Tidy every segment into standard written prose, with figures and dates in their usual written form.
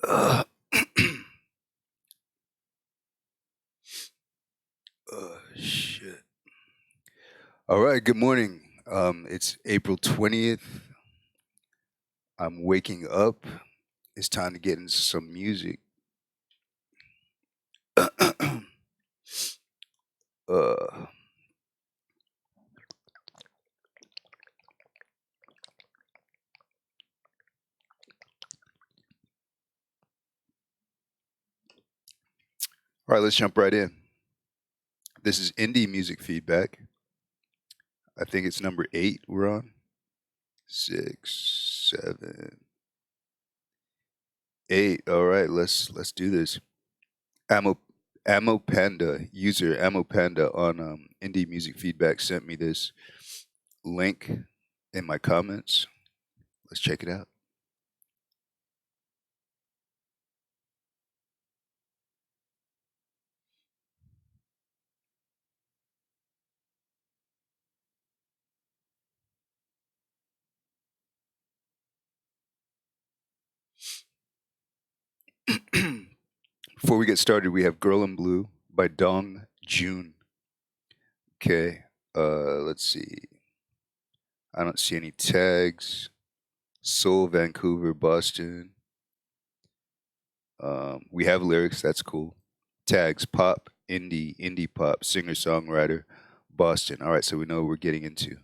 Uh, shit. All right. Good morning. It's April 20th. I'm waking up. It's time to get into some music. uh, all right. Let's jump right in. This is Indie Music Feedback. I think it's number 8 we're on. 6, 7, 8. All right. Let's do this. Ammo Panda user Ammo Panda on Indie Music Feedback sent me this link in my comments. Let's check it out. Before we get started, we have Girl in Blue by Dong Jun. Okay, let's see. I don't see any tags. Seoul, Vancouver, Boston. We have lyrics, that's cool. Tags, pop, indie pop, singer, songwriter, Boston. All right, so we know what we're getting into.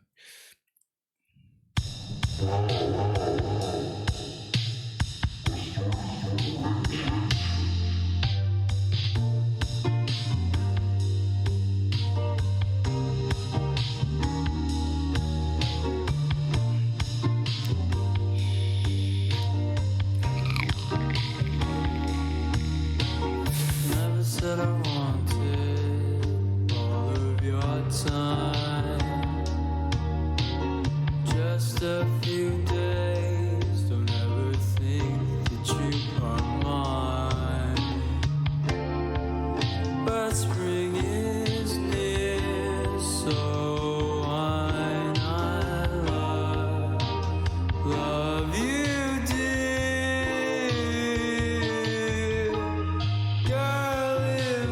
Never said I wanted all of your time. Just a few days, don't ever think that you are mine. But spring is near, so why not love you, dear. Girl in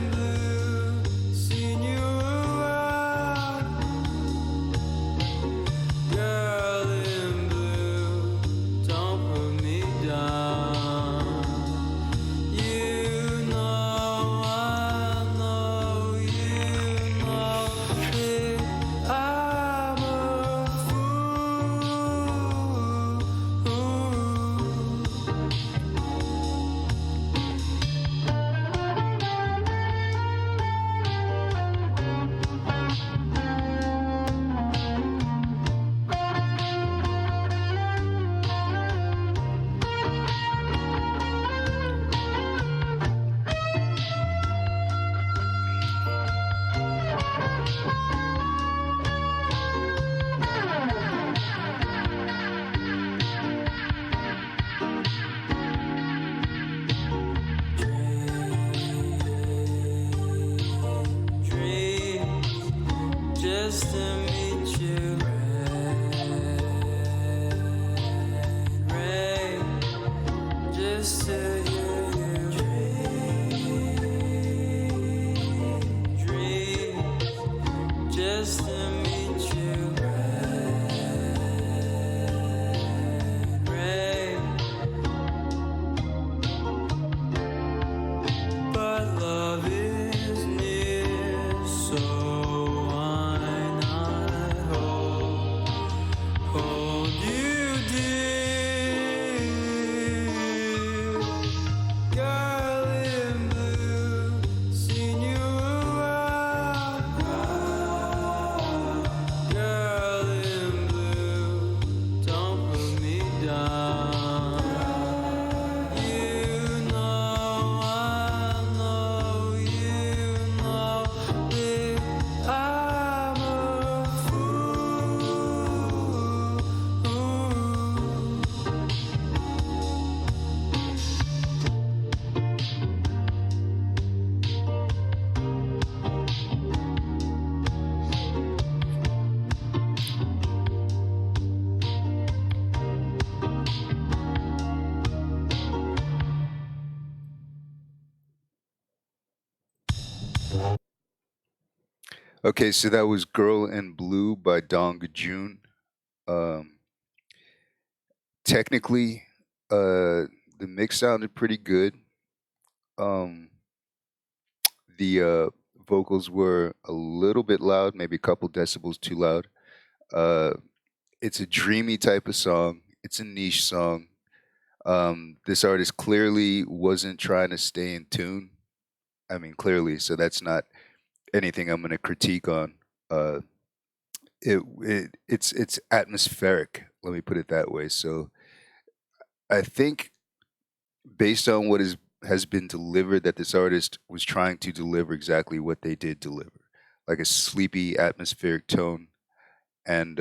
Okay, so that was Girl in Blue by Dong Jun. Um, Technically, the mix sounded pretty good. Um, the vocals were a little bit loud, maybe a couple decibels too loud. Uh, it's a dreamy type of song. It's a niche song. This artist clearly wasn't trying to stay in tune. I mean, clearly, so that's not anything I'm going to critique on. Uh, it's atmospheric. Let me put it that way. So I think based on what is has been delivered, that this artist was trying to deliver exactly what they did deliver, like a sleepy atmospheric tone, and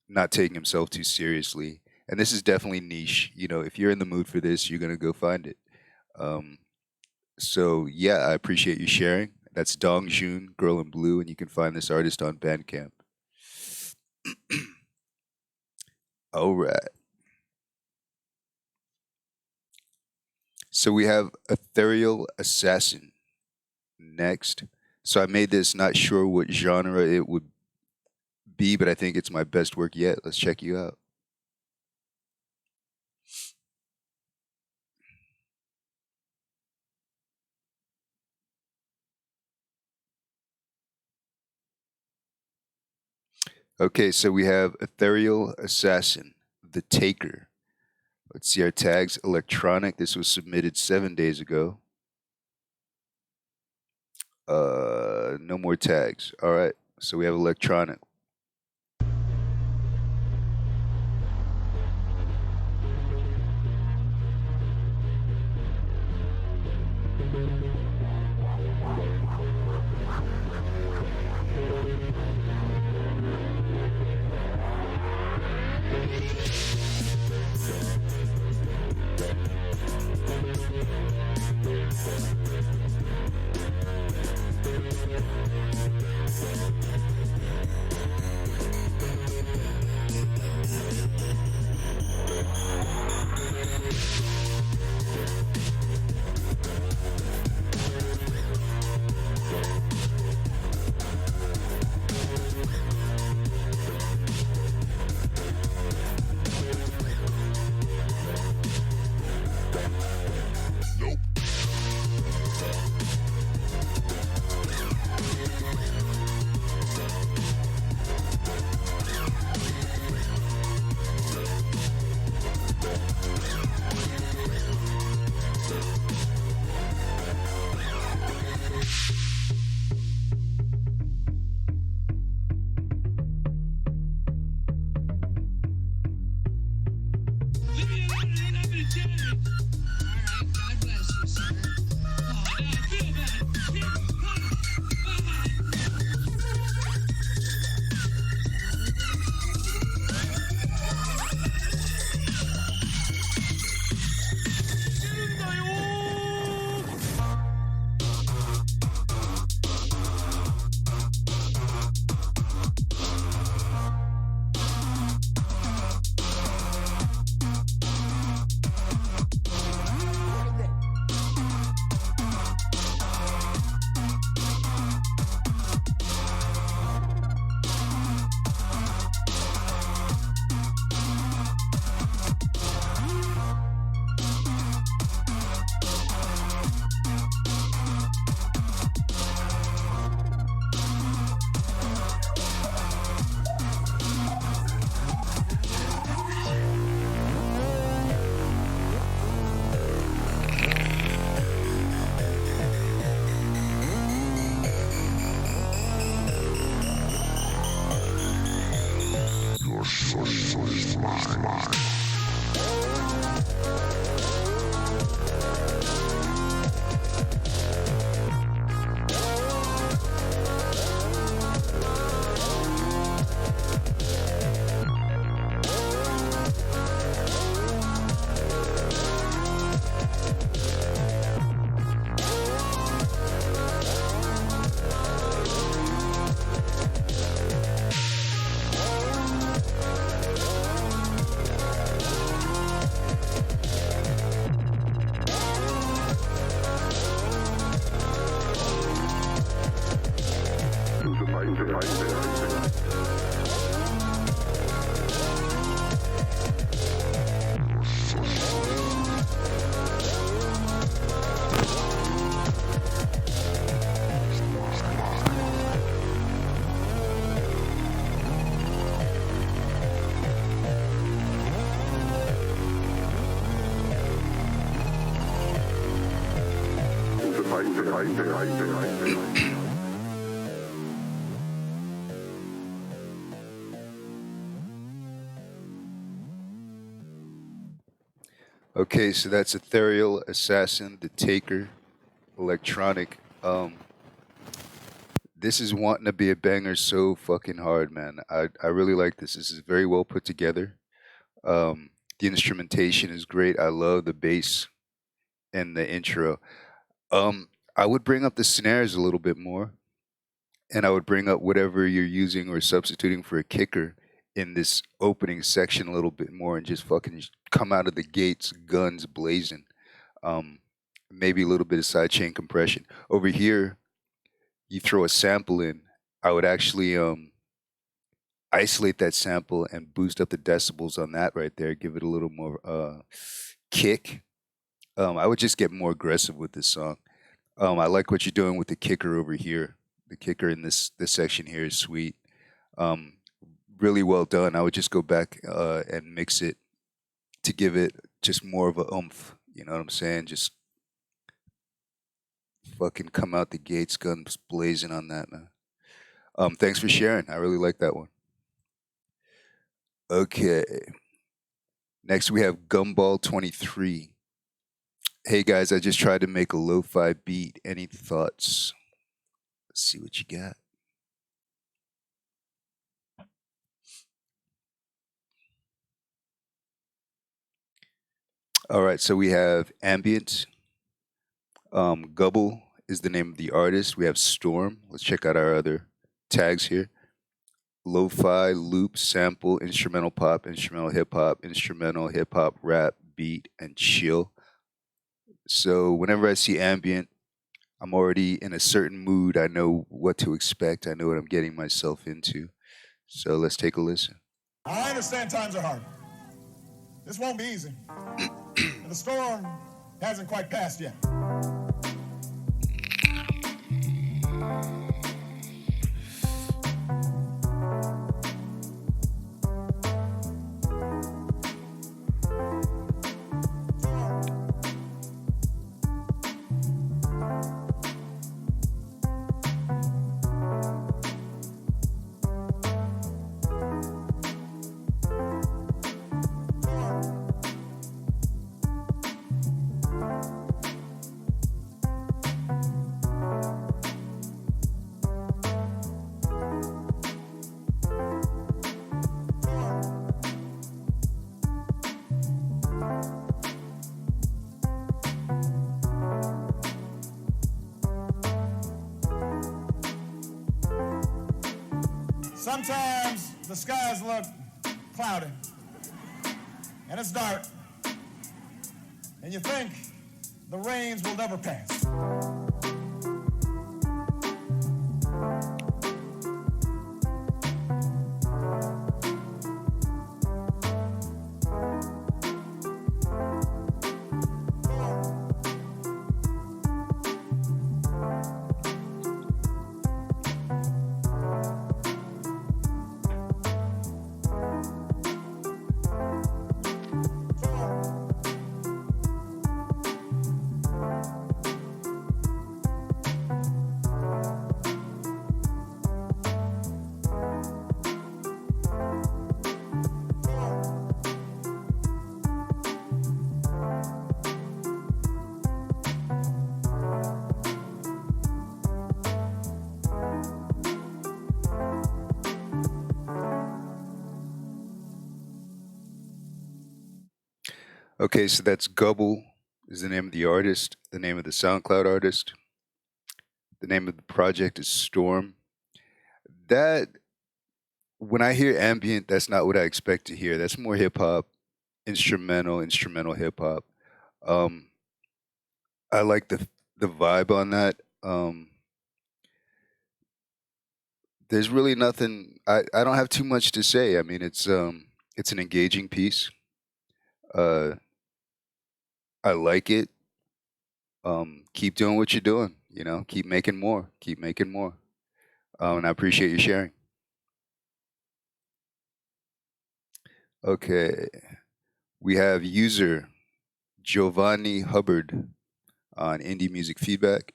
not taking himself too seriously. And this is definitely niche. You know, if you're in the mood for this, you're gonna go find it. Um, so yeah, I appreciate you sharing. That's Dong Jun, Girl in Blue, and you can find this artist on Bandcamp. All right. So we have Ethereal Assassin next. So I made this not sure what genre it would be, but I think it's my best work yet. Let's check you out. Okay, so we have Ethereal Assassin, The Taker. Let's see our tags. Electronic. This was submitted 7 days ago. No more tags. All right. So we have electronic. Okay, so that's Ethereal Assassin, The Taker, electronic. This is wanting to be a banger so fucking hard, man. I really like this. This is very well put together. The instrumentation is great. I love the bass and the intro. Um, I would bring up the snares a little bit more, and I would bring up whatever you're using or substituting for a kicker in this opening section a little bit more, and just fucking come out of the gates, guns blazing. Um, Maybe a little bit of sidechain compression. Over here, you throw a sample in. I would actually isolate that sample and boost up the decibels on that right there. Give it a little more kick. I would just get more aggressive with this song. I like what you're doing with the kicker over here. The kicker in this section here is sweet. Um, really well done. I would just go back and mix it to give it just more of a oomph. You know what I'm saying? Just fucking come out the gates, guns blazing on that, man. Thanks for sharing. I really like that one. Okay. Next we have Gumball 23. Hey guys, I just tried to make a lo-fi beat. Any thoughts? Let's see what you got. All right, so we have ambient. Gubble is the name of the artist. We have Storm. Let's check out our other tags here. Lo-fi, loop, sample, instrumental pop, instrumental hip hop, rap, beat, and chill. So whenever I see ambient, I'm already in a certain mood. I know what to expect. I know what I'm getting myself into. So let's take a listen. I understand times are hard. This won't be easy. And the storm hasn't quite passed yet. Sometimes the skies look cloudy, and it's dark, and you think the rains will never pass. Okay, so that's Gubble is the name of the artist, the name of the SoundCloud artist. The name of the project is Storm. That when I hear ambient, that's not what I expect to hear. That's more hip hop, instrumental hip hop. Um, I like the vibe on that. There's really nothing. I don't have too much to say. I mean, it's an engaging piece. Uh, I like it. Keep doing what you're doing. You know, keep making more. Keep making more. And I appreciate you sharing. Okay, we have user Giovanni Hubbard on Indie Music Feedback.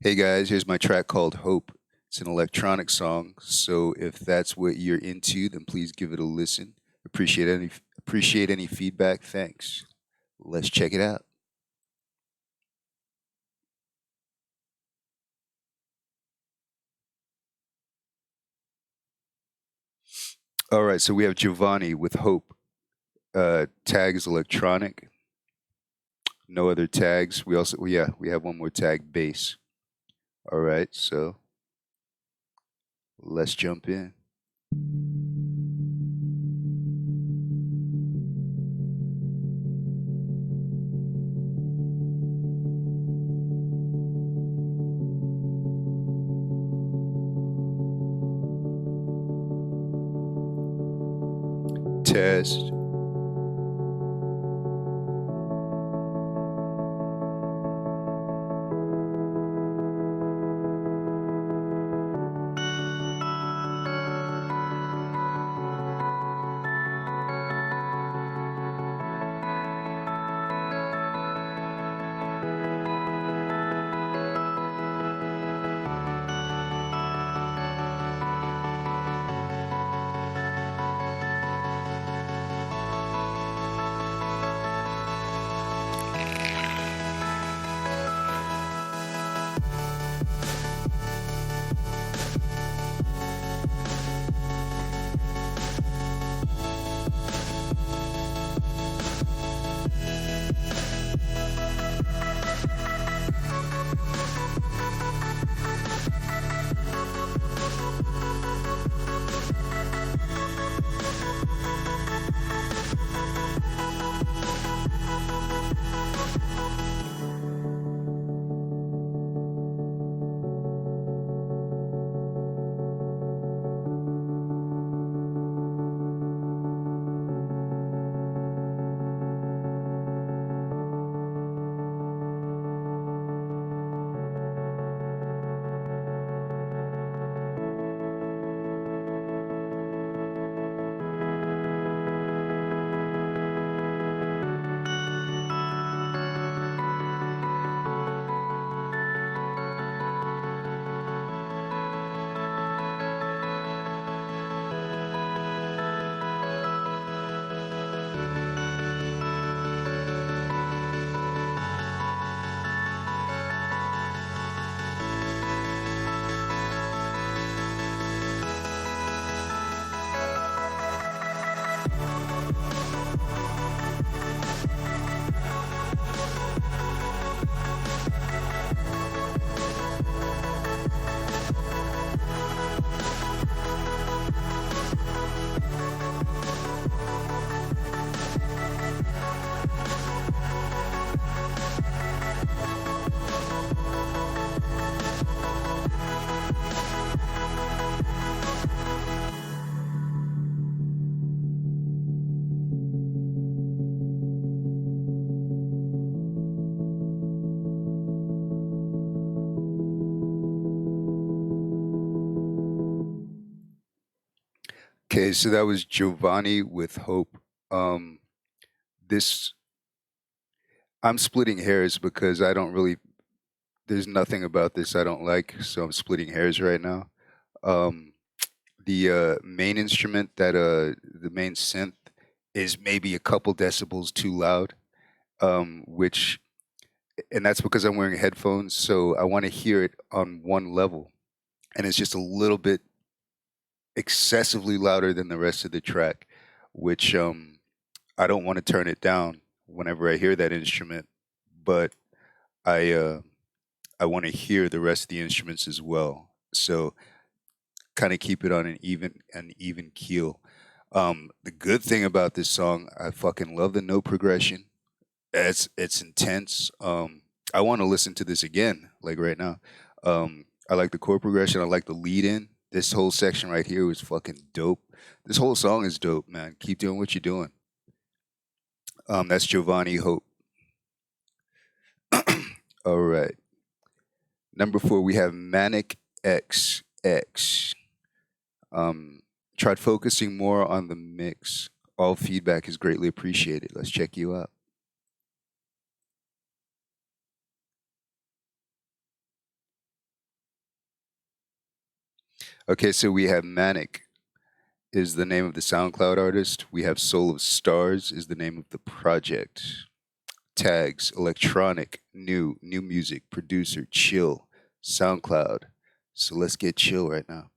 Hey guys, here's my track called Hope. It's an electronic song, so if that's what you're into, then please give it a listen. Appreciate any feedback. Thanks. Let's check it out. All right, so we have Giovanni with Hope. Tag is electronic. No other tags. We have one more tag, bass. All right, so let's jump in. Test. Okay, so that was Giovanni with Hope. Um, this I'm splitting hairs because I don't really. There's nothing about this I don't like, so I'm splitting hairs right now. Um, the main instrument the main synth is maybe a couple decibels too loud, which and that's because I'm wearing headphones, so I want to hear it on one level, and it's just a little bit excessively louder than the rest of the track, which I don't want to turn it down whenever I hear that instrument, but I uh, I want to hear the rest of the instruments as well. So kind of keep it on an even keel. The good thing about this song, I fucking love the note progression. It's intense. I want to listen to this again, like right now. I like the chord progression. I like the lead in. This whole section right here was fucking dope. This whole song is dope, man. Keep doing what you're doing. That's Giovanni Hope. All right. Number 4, we have Manic XX. Um, Tried focusing more on the mix. All feedback is greatly appreciated. Let's check you out. Okay, so we have Manic is the name of the SoundCloud artist. We have Soul of Stars is the name of the project. Tags, electronic, new music, producer, chill, SoundCloud. So let's get chill right now.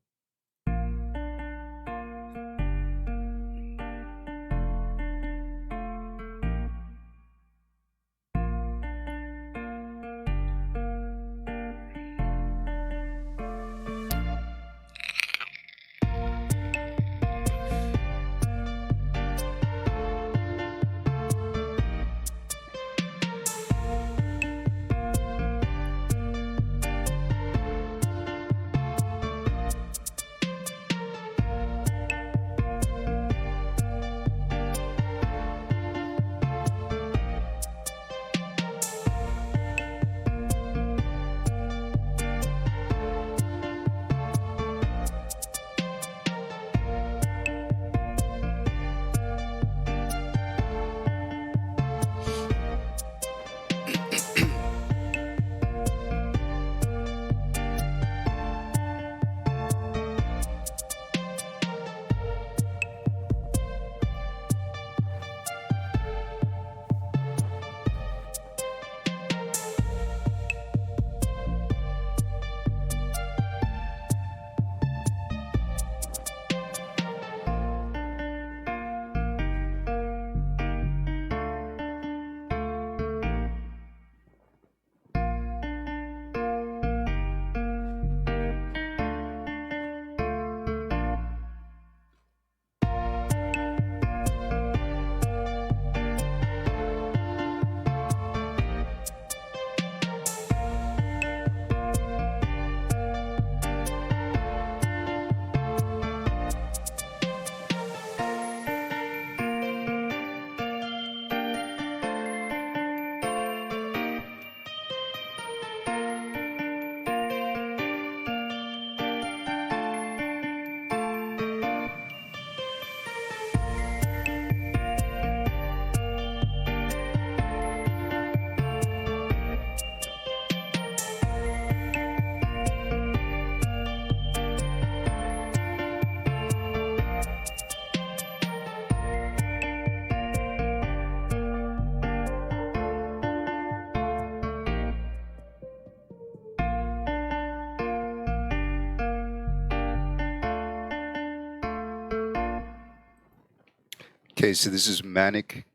Okay, so this is Manic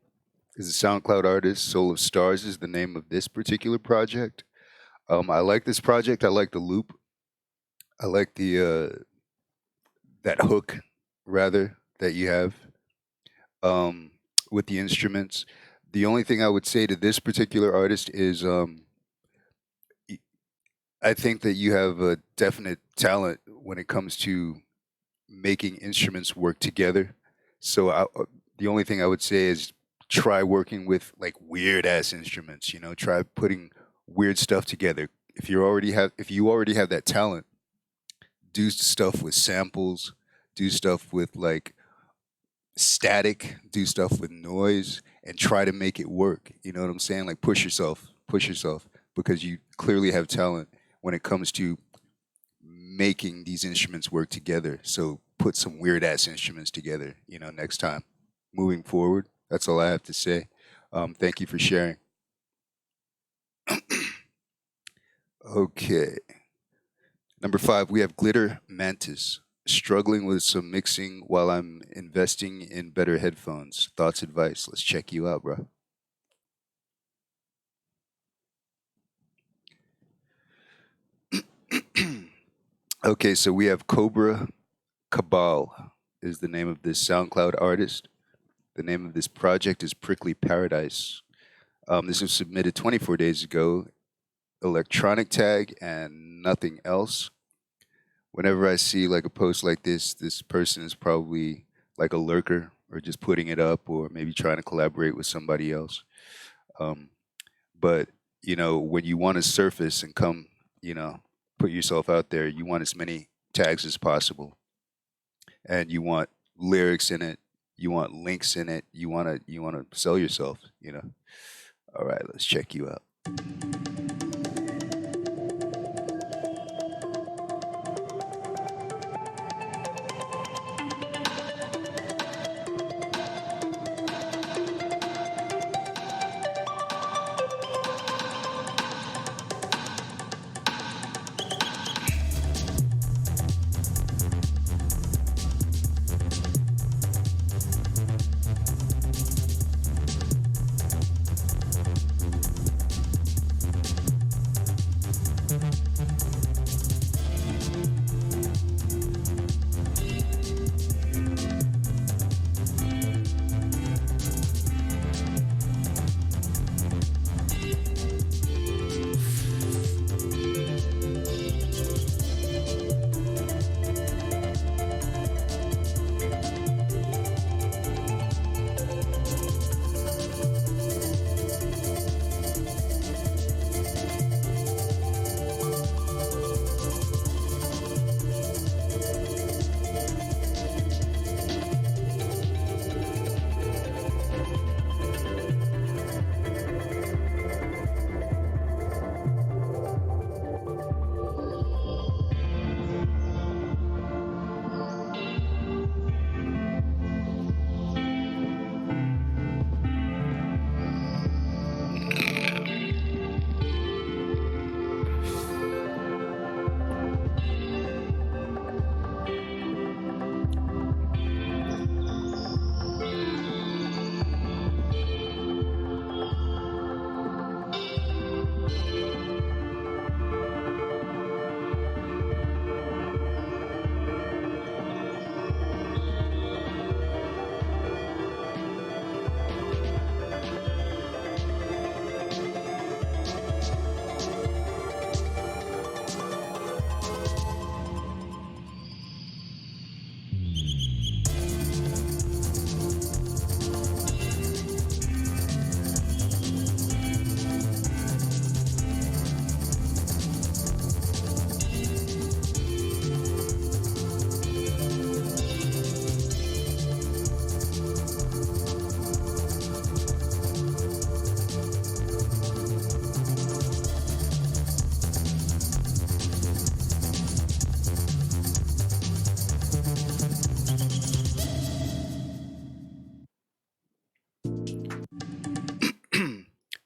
is a SoundCloud artist. Soul of Stars is the name of this particular project. I like this project. I like the loop. I like the that hook rather that you have with the instruments. The only thing I would say to this particular artist is y- I think that you have a definite talent when it comes to making instruments work together. So the only thing I would say is try working with like weird ass instruments. You know, try putting weird stuff together. If you already have that talent, do stuff with samples, do stuff with like static, do stuff with noise, and try to make it work. You know what I'm saying? Like push yourself, because you clearly have talent when it comes to making these instruments work together. So put some weird ass instruments together, you know, next time. Moving forward, that's all I have to say. Thank you for sharing. Okay. Number 5, we have Glitter Mantis. Struggling with some mixing while I'm investing in better headphones. Thoughts, advice. Let's check you out, bro. Okay, so we have Cobra Cabal is the name of this SoundCloud artist. The name of this project is Prickly Paradise. This was submitted 24 days ago. Electronic tag and nothing else. Whenever I see like a post like this person is probably like a lurker or just putting it up or maybe trying to collaborate with somebody else. Um, but you know, when you want to surface and come, you know, put yourself out there, you want as many tags as possible, and you want lyrics in it, you want links in it, you want to sell yourself, you know. All right, let's check you out.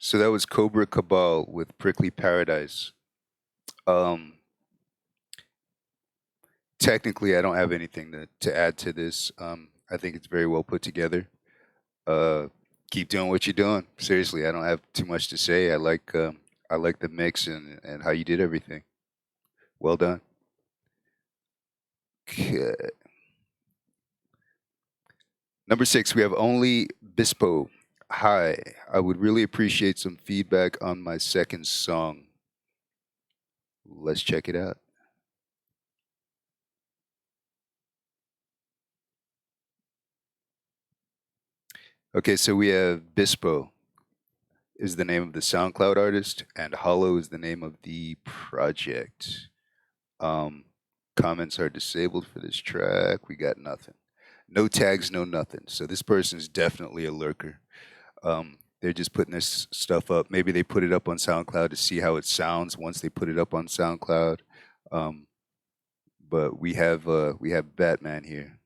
So that was Cobra Cabal with Prickly Paradise. Um, Technically, I don't have anything to add to this. I think it's very well put together. Uh, Keep doing what you're doing. Seriously, I don't have too much to say. I like the mix and how you did everything. Well done. Okay. Number 6, we have Only Bispo. Hi, I would really appreciate some feedback on my second song. Let's check it out. Okay, so we have Bispo is the name of the SoundCloud artist, and Hollow is the name of the project. Comments are disabled for this track. We got nothing. No tags, no nothing. So this person is definitely a lurker. They're just putting this stuff up. Maybe they put it up on SoundCloud to see how it sounds once they put it up on SoundCloud. But we have Batman here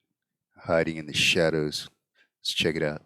hiding in the shadows. Let's check it out.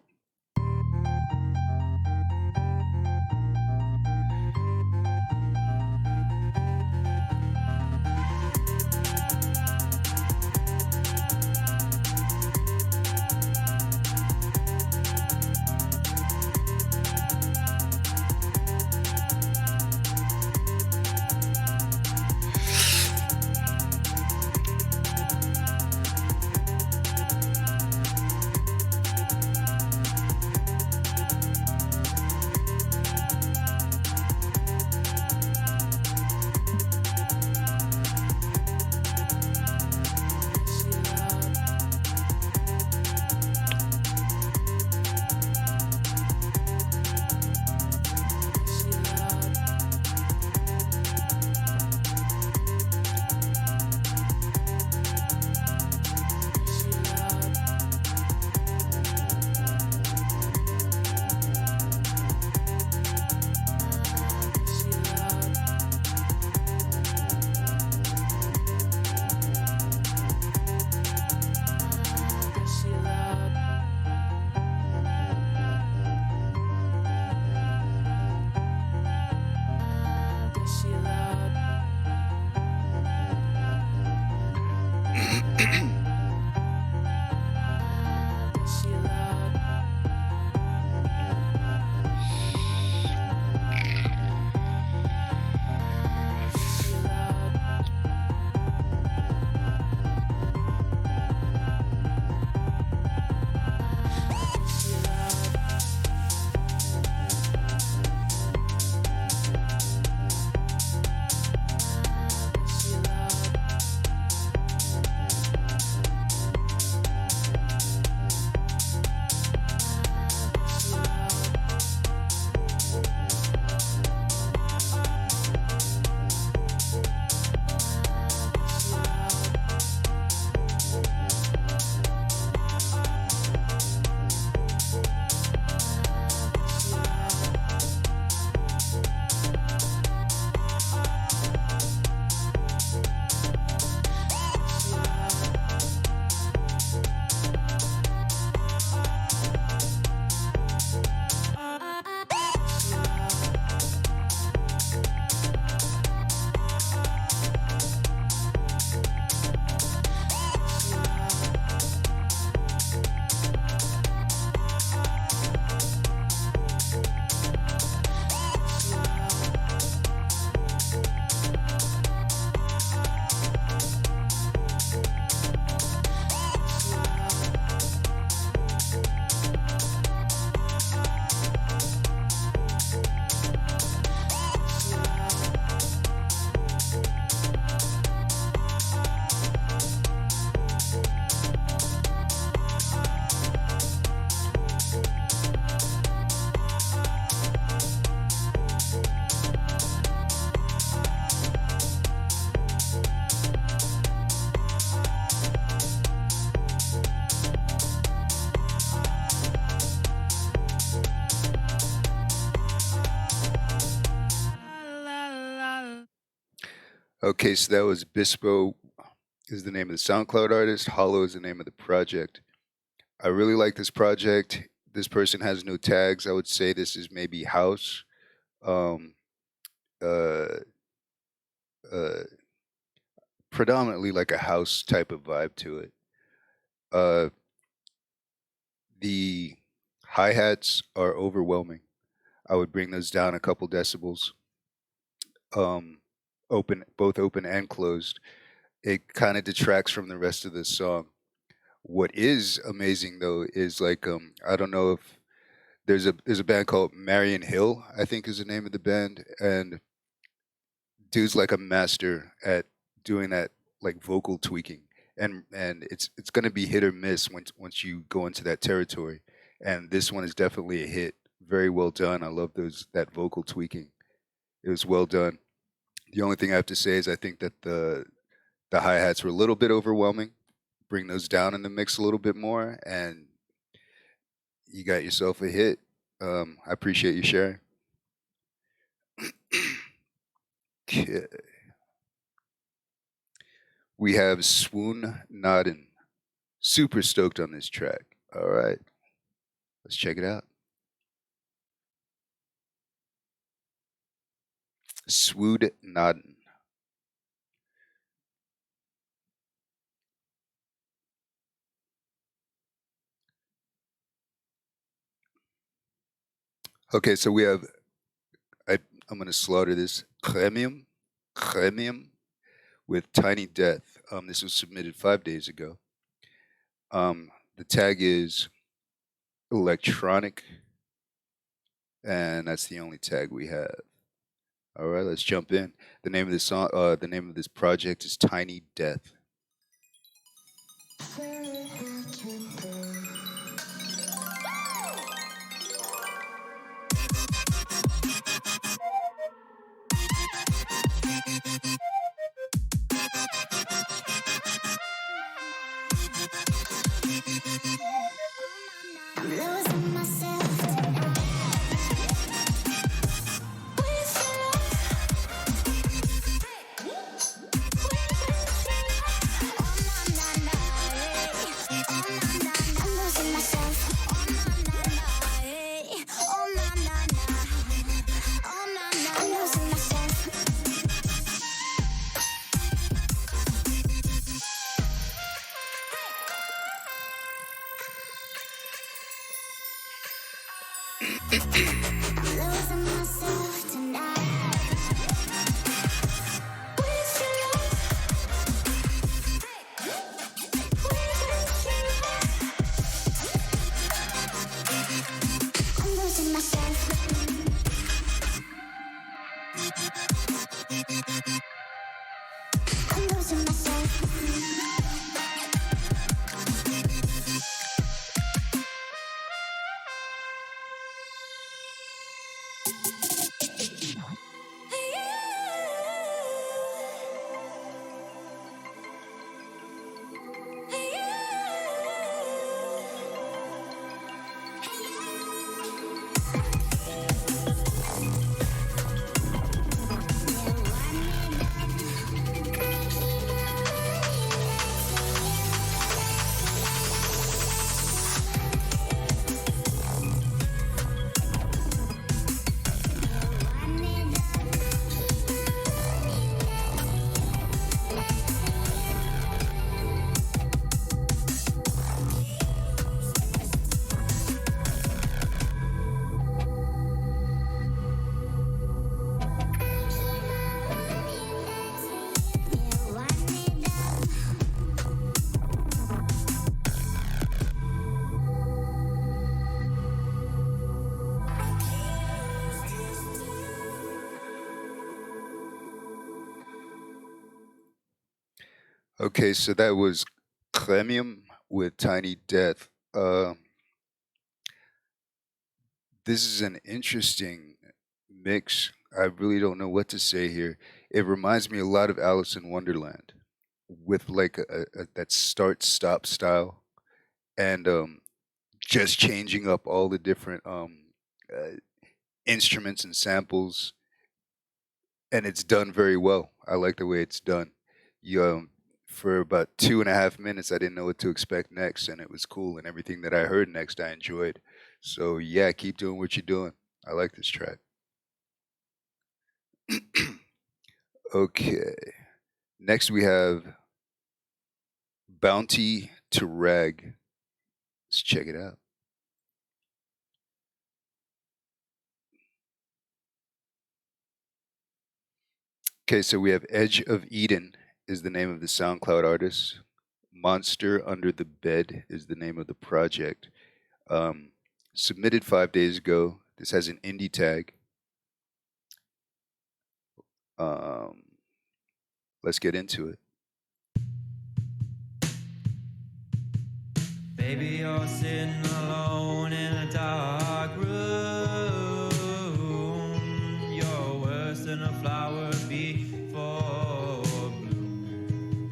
Okay, so that was Bispo is the name of the SoundCloud artist. Hollow is the name of the project. I really like this project. This person has no tags. I would say this is maybe house, um, uh, uh, predominantly like a house type of vibe to it. Uh, the hi hats are overwhelming. I would bring those down a couple decibels. Um, open, both open and closed. It kind of detracts from the rest of the song. What is amazing though is like I don't know if there's a band called Marion Hill, I think is the name of the band, and dude's like a master at doing that like vocal tweaking, and it's gonna be hit or miss once you go into that territory, and this one is definitely a hit. Very well done. I love those that vocal tweaking. It was well done. The only thing I have to say is I think that the hi hats were a little bit overwhelming. Bring those down in the mix a little bit more, and you got yourself a hit. I appreciate you sharing. Okay. We have Swoon Nodden. Super stoked on this track. All right, let's check it out. Swood Nodden. Okay, so we have, I, I'm going to slaughter this. Chemium with Tiny Death. This was submitted 5 days ago. The tag is electronic, and that's the only tag we have. All right, let's jump in. The name of this song, the name of this project is Tiny Death. Losing myself tonight. Losing myself tonight. I'm losing myself. I'm losing myself. Okay, so that was Chemium with Tiny Death. This is an interesting mix. I really don't know what to say here. It reminds me a lot of Alice in Wonderland with like that start stop style, and just changing up all the different uh, instruments and samples. and it's done very well. I like the way it's done. You for about 2.5 minutes, I didn't know what to expect next, and it was cool. And everything that I heard next, I enjoyed. So yeah, keep doing what you're doing. I like this track. Okay, next we have Bounty to Rag. Let's check it out. Okay, so we have Edge of Eden is the name of the SoundCloud artist. Monster Under the Bed is the name of the project. Um, Submitted 5 days ago. This has an indie tag. Um, let's get into it. Baby, you're sitting alone in a dark room. You're worse than a flower before bloom.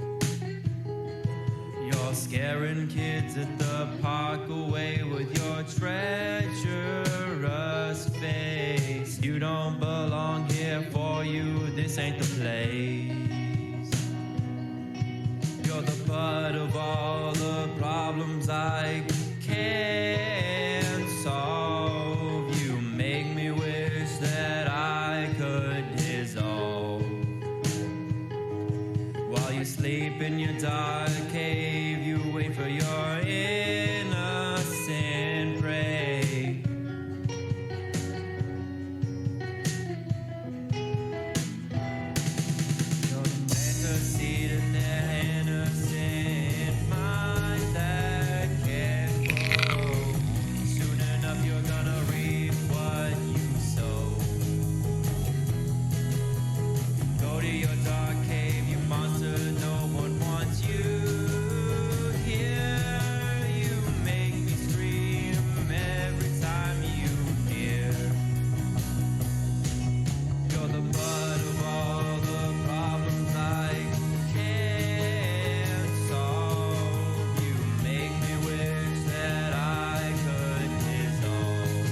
You're scaring kids at the park away with your treacherous face. You don't belong here, for you this ain't the place. You're the butt of all the problems I can't solve. You make me wish that I could dissolve. While you sleep in your dark cave, you wait for your innocent prey. You're the fantasy that they're innocent mind that can't grow. Soon enough you're gonna reap what you sow. Go to your dark cave, you monster, no one wants you here. You make me scream every time you hear. You're the butt of all the problems I can't solve. You make me wish that I could dissolve.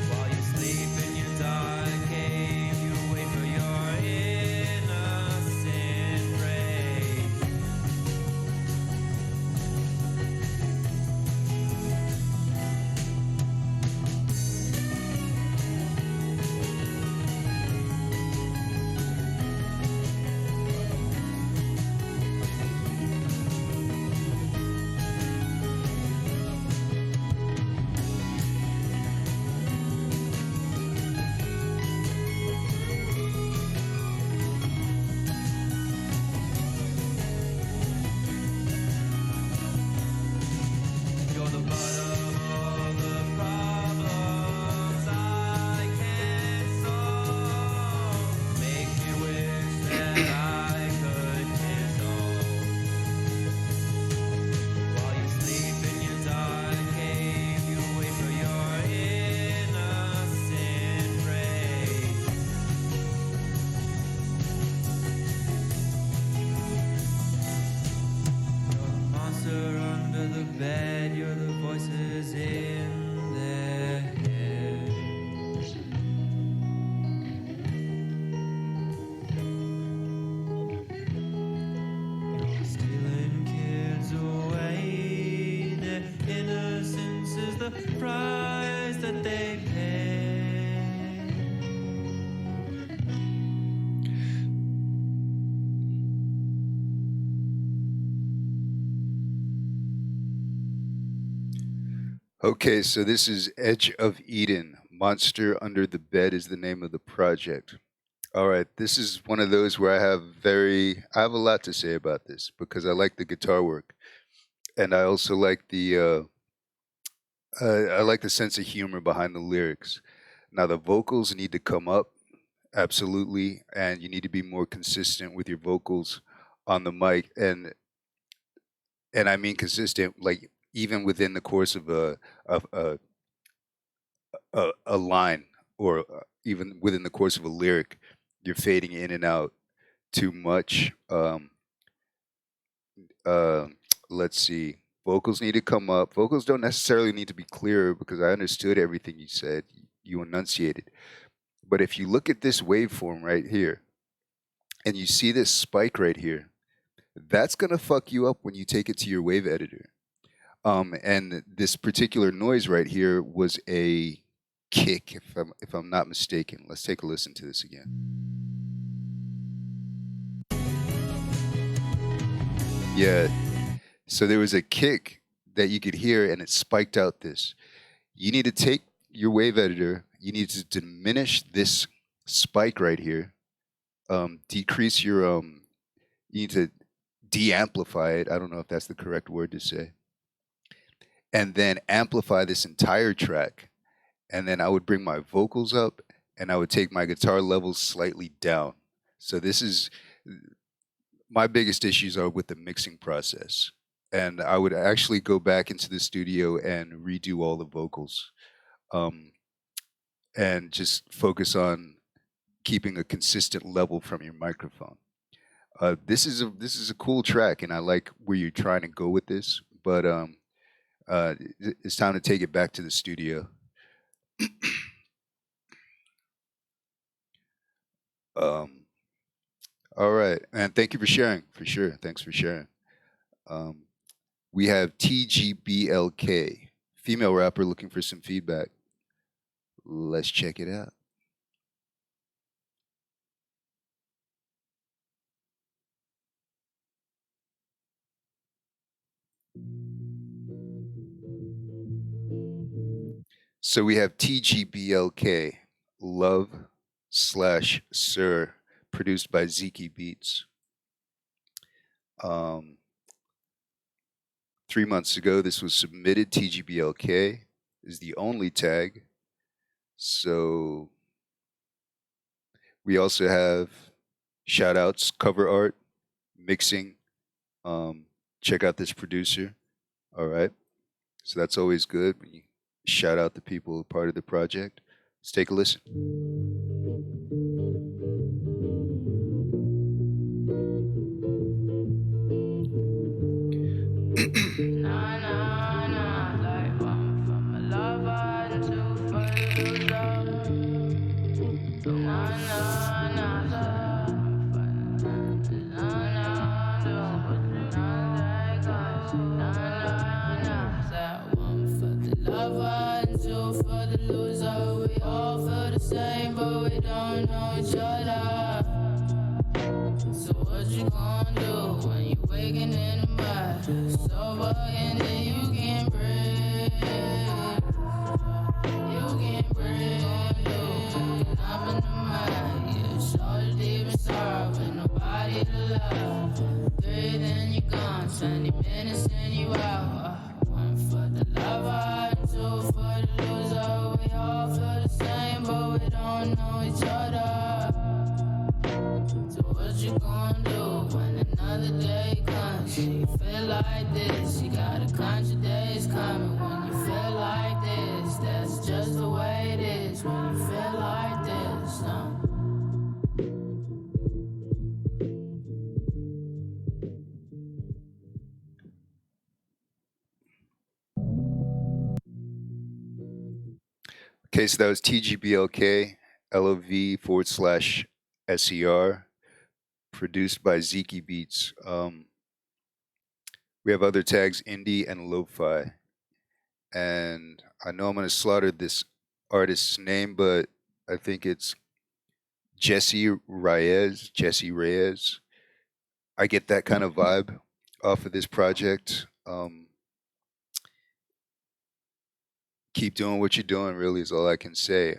While you sleep in your dark cave, you wait for your innocent prey. You're the butt of all the problems I can't solve. Make me wish that I could dissolve. While you sleep in your dark cave, you wait for your innocent prey. You're the monster under the bed, you're the voices in their head. You're stealing kids away, their innocence is the price that they pay. Okay, so this is Edge of Eden. Monster Under the Bed is the name of the project. All right, this is one of those where I have a lot to say about this because I like the guitar work, and I also like I like the sense of humor behind the lyrics. Now the vocals need to come up, absolutely, and you need to be more consistent with your vocals on the mic, and I mean consistent, like even within the course of of a a line or even within the course of a lyric, you're fading in and out too much. Uh, let's see. Vocals need to come up. Vocals don't necessarily need to be clearer because I understood everything you said. You enunciated, But if you look at this waveform right here, and you see this spike right here, that's gonna fuck you up when you take it to your wave editor. And this particular noise right here was a kick, if I'm not mistaken. Let's take a listen to this again. Yeah. So there was a kick that you could hear, and it spiked out this. You need to take your wave editor. You need to diminish this spike right here. Decrease your You need to de-amplify it. I don't know if that's the correct word to say. And then amplify this entire track. And then I would bring my vocals up, and I would take my guitar levels slightly down. So this is my biggest issues are with the mixing process. And I would actually go back into the studio and redo all the vocals, and just focus on keeping a consistent level from your microphone. This is a cool track, and I like where you're trying to go with this. But it's time to take it back to the studio. All right, and thank you for sharing. For sure, thanks for sharing. We have TGBLK, female rapper, looking for some feedback. Let's check it out. So we have TGBLK, Love slash Sir, produced by Zeke Beats. 3 months ago, this was submitted. TGBLK is the only tag. So we also have shout outs, cover art, mixing. Check out this producer. All right. So that's always good when you shout out the people part of the project. Let's take a listen. Nah, nah, nah, like one from a lover and two for the loser. Nah, nah, nah, one for the lover and two for the loser. We all feel the same, but we don't know each other. So what you gonna do when you waking in the mud? Sober and then you can't breathe. You can't breathe. Waking up in the mud. You're so deep in sorrow with nobody to love. 3, then you gone. 20 minutes and you out. One for the lover, 2 for the loser. We all feel the same, but we don't know each other. So what you gonna do when another day comes? You feel like this, you got a country days coming. When you feel like this, that's just the way it is. When you feel like this, Okay, so that was TGBLK, LOV/SER, produced by Zeke Beats. We have other tags, indie and lo-fi. And I know I'm going to slaughter this artist's name, but I think it's Jesse Reyes. Jesse Reyes. I get that kind of vibe off of this project. Keep doing what you're doing, really, is all I can say.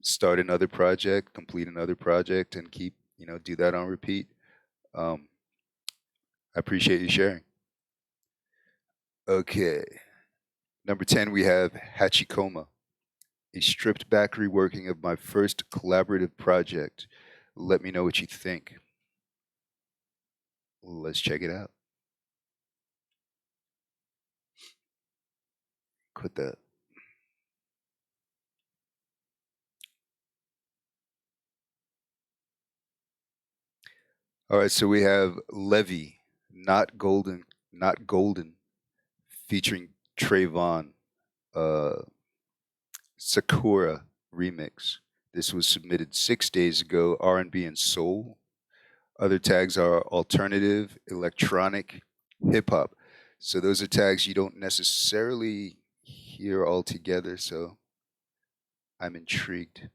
Start another project, complete another project, and keep, do that on repeat. I appreciate you sharing. Okay. Number 10, we have Hachikoma, a stripped back reworking of my first collaborative project. Let me know what you think. Let's check it out. Quit that. All right, so we have Levy, Not Golden, featuring Trayvon, Sakura remix. This was submitted 6 days ago. R&B and soul. Other tags are alternative, electronic, hip hop. So those are tags you don't necessarily hear all together. So I'm intrigued.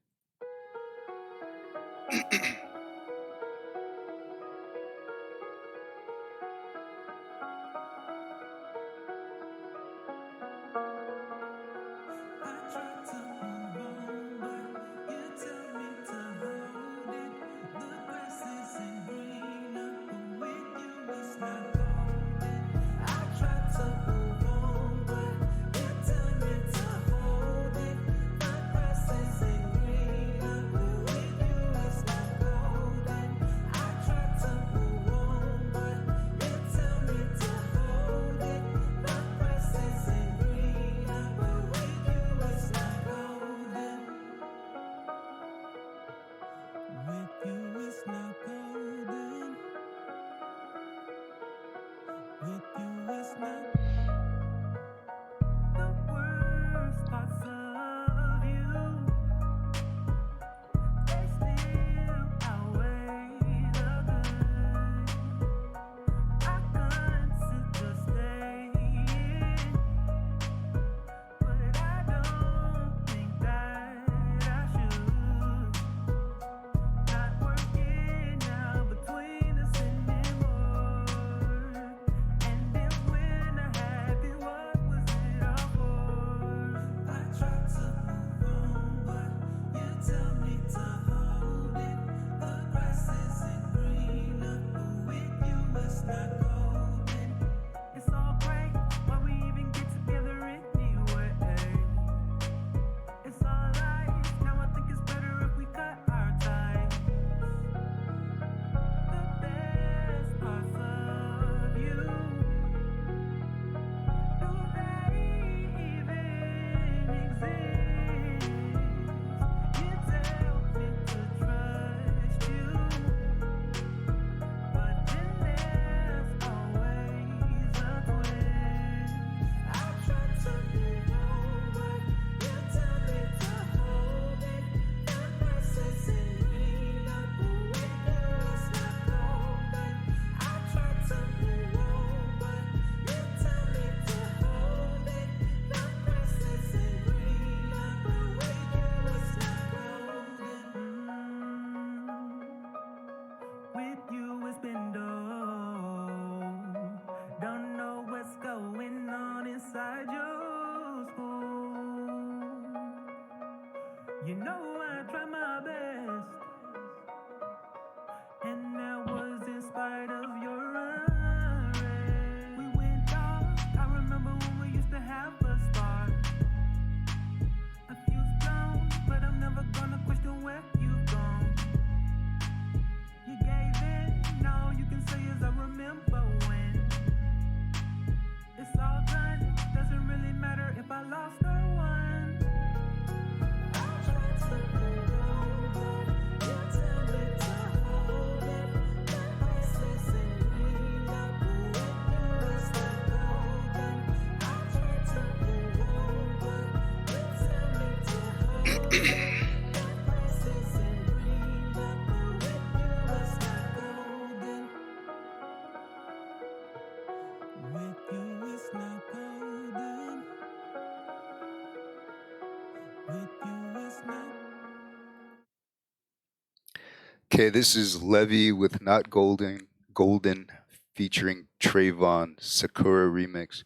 Okay, this is Levy with Not Golden, Golden featuring Trayvon Sakura remix.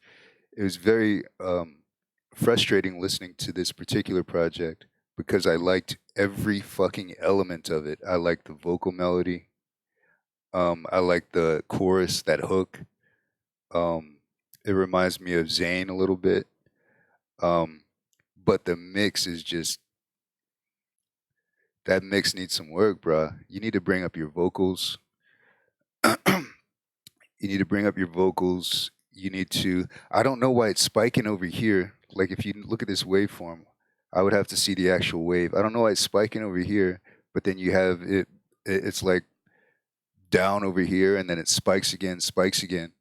It was very frustrating listening to this particular project because I liked every fucking element of it. I liked the vocal melody. I liked the chorus, that hook. Um, it reminds me of Zayn a little bit. Um, but the mix is just that mix needs some work, bruh. You need to bring up your vocals. You need to bring up your vocals. You need to. I don't know why it's spiking over here. Like if you look at this waveform, I would have to see the actual wave. I don't know why it's spiking over here, but then you have it. It's like down over here, and then it spikes again, spikes again.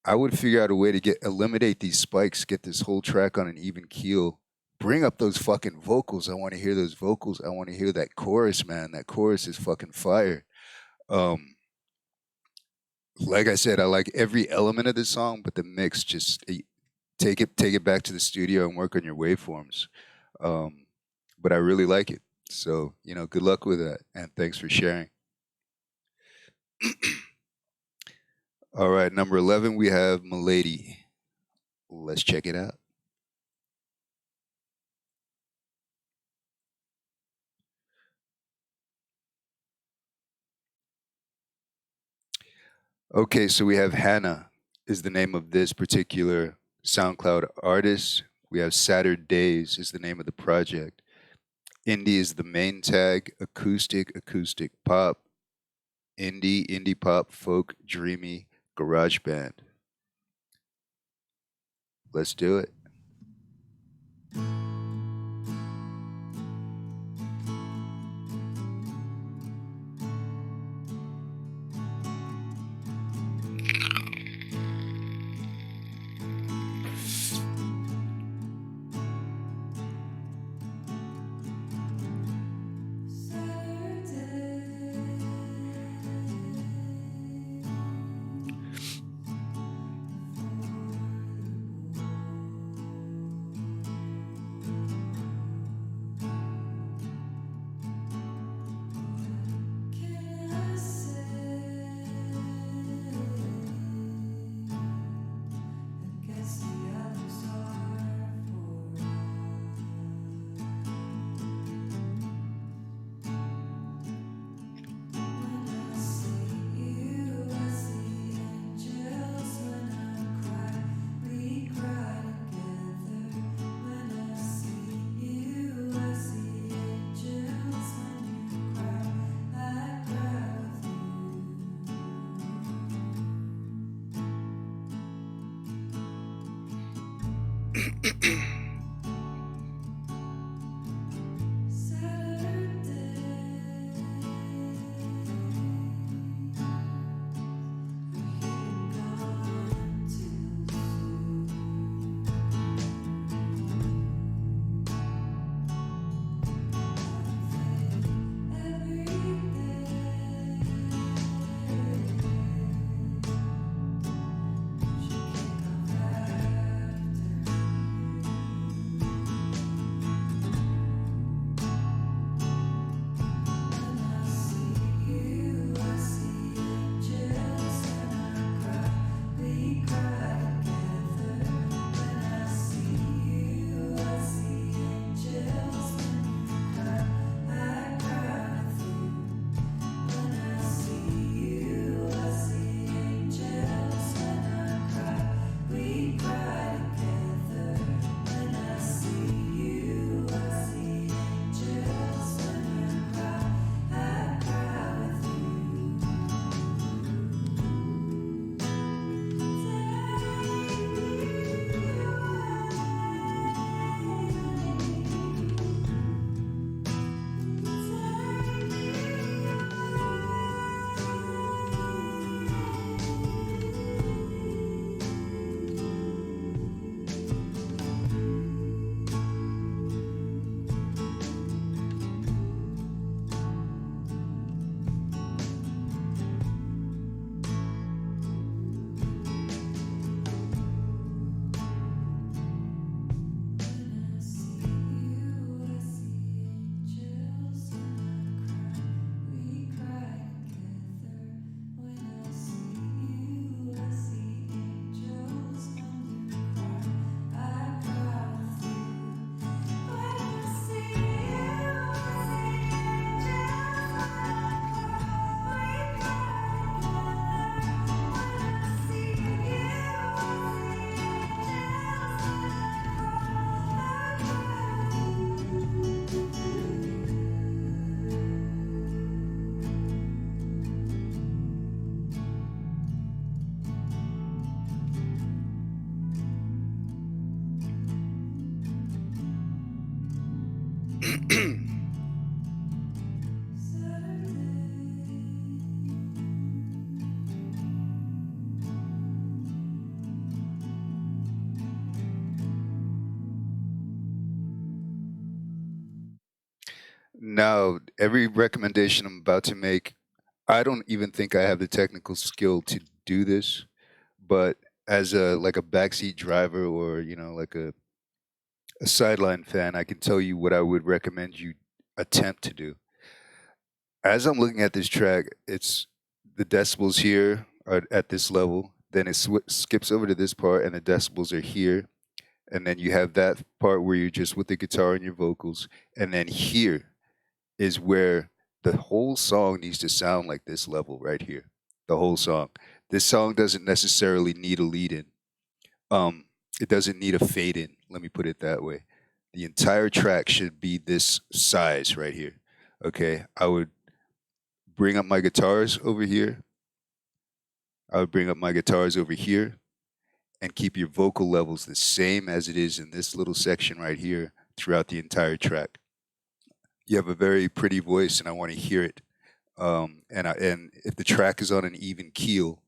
I would figure out a way to get eliminate these spikes, get this whole track on an even keel, bring up those fucking vocals. I want to hear those vocals. I want to hear that chorus, man. That chorus is fucking fire. Um, like I said, I like every element of the song, but the mix just take it back to the studio and work on your waveforms. Um, but I really like it. So, good luck with that, and thanks for sharing. All right, number 11, we have Milady. Let's check it out. Okay, so we have Hannah is the name of this particular SoundCloud artist. We have Saturdays is the name of the project. Indie is the main tag. Acoustic pop. Indie pop, folk, dreamy, garage band. Let's do it. Now, every recommendation I'm about to make, I don't even think I have the technical skill to do this, but as a like a backseat driver or like a sideline fan, I can tell you what I would recommend you attempt to do. As I'm looking at this track, it's the decibels here are at this level. Then it skips over to this part, and the decibels are here. And then you have that part where you're just with the guitar and your vocals. And then here is where the whole song needs to sound like this level right here. The whole song. This song doesn't necessarily need a lead in. Um, it doesn't need a fade in. Let me put it that way. The entire track should be this size right here. Okay, I would bring up my guitars over here. I would bring up my guitars over here and keep your vocal levels the same as it is in this little section right here throughout the entire track. You have a very pretty voice, and I want to hear it. And if the track is on an even keel,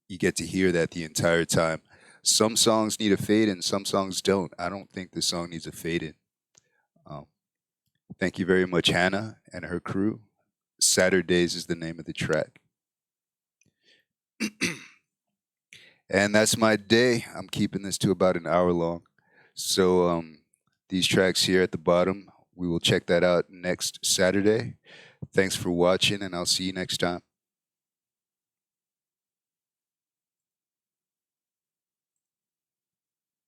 you get to hear that the entire time. Some songs need a fade in, some songs don't. I don't think the song needs a fade in. Um, Thank you very much, Hannah and her crew. Saturdays is the name of the track. And that's my day. I'm keeping this to about an hour long. So these tracks here at the bottom, we will check that out next Saturday. Thanks for watching, and I'll see you next time.